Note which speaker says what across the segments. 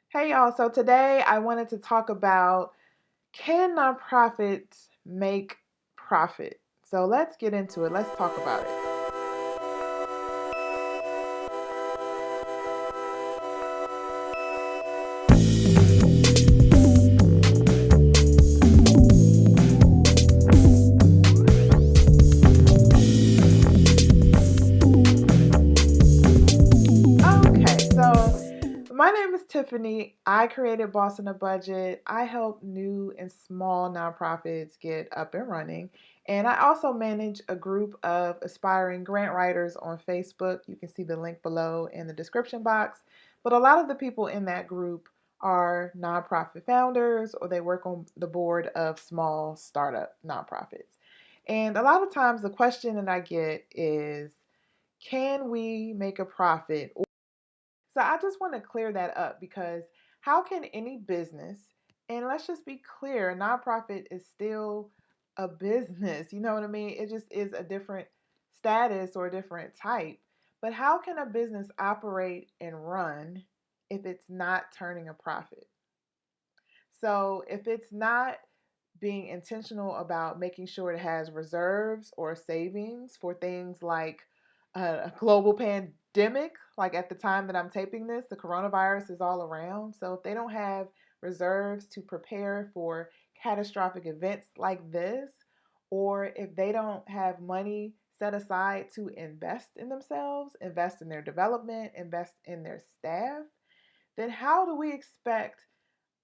Speaker 1: Hey y'all, so today I wanted to talk about, can nonprofits make profit? So let's get into it. Let's talk about it. Okay, so my name is Tiffany. I created Boss in a Budget. I help new and small nonprofits get up and running. And I also manage a group of aspiring grant writers on Facebook. You can see the link below in the description box. But a lot of the people in that group are nonprofit founders or they work on the board of small startup nonprofits. And a lot of times the question that I get is, can we make a profit? So I just want to clear that up because how can any business, and let's just be clear, a nonprofit is still a business, you know what I mean? It just is a different status or a different type. But how can a business operate and run if it's not turning a profit? So if it's not being intentional about making sure it has reserves or savings for things like a global pandemic, like at the time that I'm taping this, the coronavirus is all around. So if they don't have reserves to prepare for catastrophic events like this, or if they don't have money set aside to invest in themselves, invest in their development, invest in their staff, then how do we expect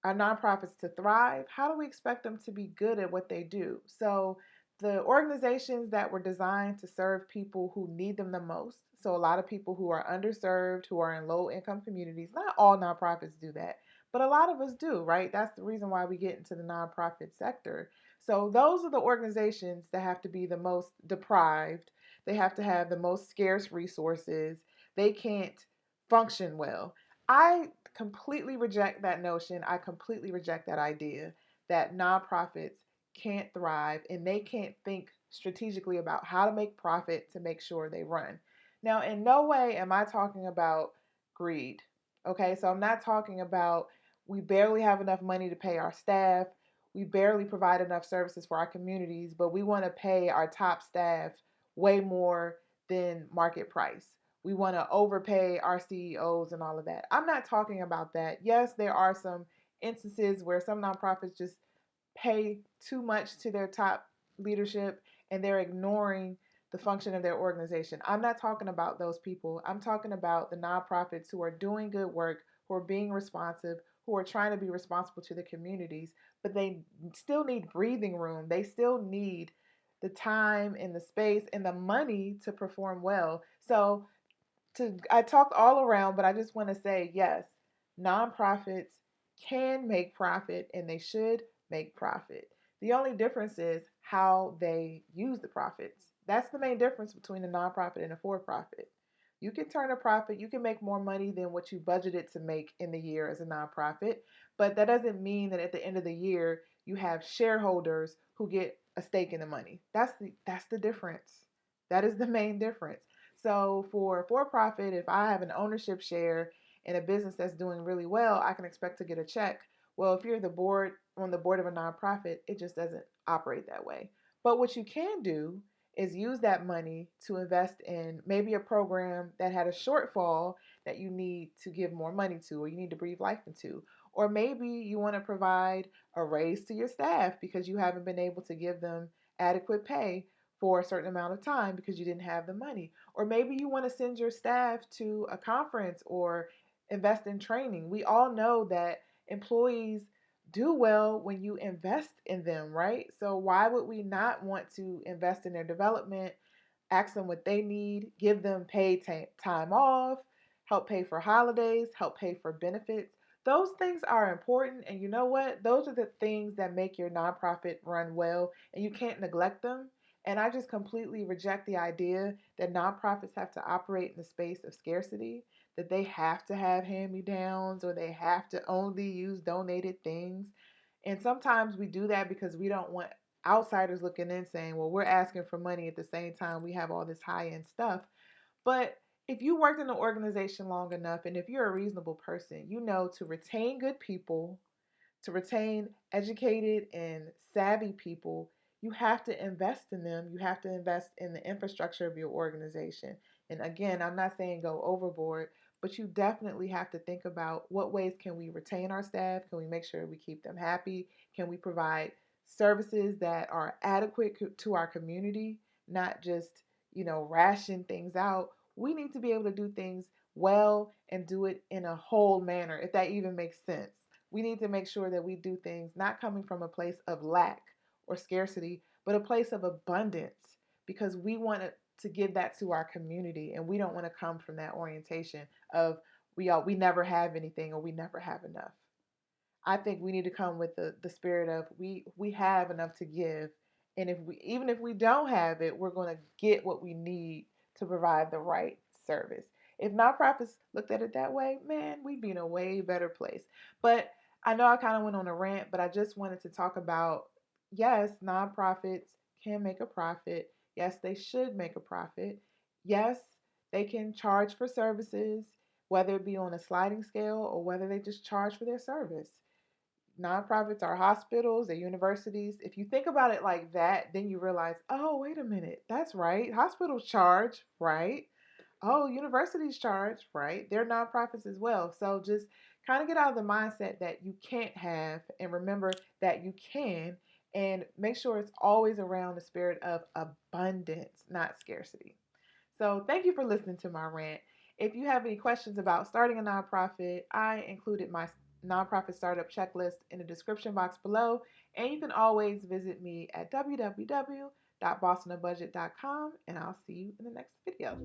Speaker 1: our nonprofits to thrive? How do we expect them to be good at what they do? So, the organizations that were designed to serve people who need them the most, so a lot of people who are underserved, who are in low income communities, not all nonprofits do that, but a lot of us do, right? That's the reason why we get into the nonprofit sector. So, those are the organizations that have to be the most deprived, they have to have the most scarce resources, they can't function well. I completely reject that notion. I completely reject that idea that nonprofits can't thrive and they can't think strategically about how to make profit to make sure they run. Now, in no way am I talking about greed. Okay, so I'm not talking about we barely have enough money to pay our staff, we barely provide enough services for our communities, but we want to pay our top staff way more than market price. We want to overpay our CEOs and all of that. I'm not talking about that. Yes, there are some instances where some nonprofits just pay too much to their top leadership and they're ignoring the function of their organization. I'm not talking about those people. I'm talking about the nonprofits who are doing good work, who are being responsive, who are trying to be responsible to the communities, but they still need breathing room. They still need the time and the space and the money to perform well. So I talked all around, but I just want to say yes, nonprofits can make profit and they should make profit. The only difference is how they use the profits. That's the main difference between a nonprofit and a for profit. You can turn a profit, you can make more money than what you budgeted to make in the year as a nonprofit, but that doesn't mean that at the end of the year you have shareholders who get a stake in the money. That's the difference. That is the main difference. So for profit, if I have an ownership share in a business that's doing really well, I can expect to get a check. Well, if you're on the board of a nonprofit, it just doesn't operate that way. But what you can do is use that money to invest in maybe a program that had a shortfall that you need to give more money to or you need to breathe life into. Or maybe you want to provide a raise to your staff because you haven't been able to give them adequate pay for a certain amount of time because you didn't have the money. Or maybe you want to send your staff to a conference or invest in training. We all know that employees do well when you invest in them, right? So why would we not want to invest in their development, ask them what they need, give them paid time off, help pay for holidays, help pay for benefits? Those things are important. And you know what? Those are the things that make your nonprofit run well, and you can't neglect them. And I just completely reject the idea that nonprofits have to operate in the space of scarcity, that they have to have hand me downs or they have to only use donated things. And sometimes we do that because we don't want outsiders looking in saying, well, we're asking for money at the same time we have all this high end stuff. But if you worked in an organization long enough and if you're a reasonable person, you know to retain good people, to retain educated and savvy people, you have to invest in them. You have to invest in the infrastructure of your organization. And again, I'm not saying go overboard, but you definitely have to think about what ways can we retain our staff? Can we make sure we keep them happy? Can we provide services that are adequate to our community, not just, ration things out? We need to be able to do things well and do it in a whole manner, if that even makes sense. We need to make sure that we do things not coming from a place of lack or scarcity, but a place of abundance, because we want to give that to our community, and we don't want to come from that orientation of we never have anything or we never have enough. I think we need to come with the spirit of we have enough to give, and if we even if we don't have it, we're going to get what we need to provide the right service. If nonprofits looked at it that way, man, we'd be in a way better place. But I know I kind of went on a rant, but I just wanted to talk about, yes, nonprofits can make a profit. Yes, they should make a profit. Yes, they can charge for services, whether it be on a sliding scale or whether they just charge for their service. Nonprofits are hospitals, they're universities. If you think about it like that, then you realize, oh, wait a minute, that's right. Hospitals charge, right? Oh, universities charge, right? They're nonprofits as well. So just kind of get out of the mindset that you can't have and remember that you can, and make sure it's always around the spirit of abundance, not scarcity. So thank you for listening to my rant. If you have any questions about starting a nonprofit, I included my nonprofit startup checklist in the description box below, and you can always visit me at www.bossonabudget.com, and I'll see you in the next video.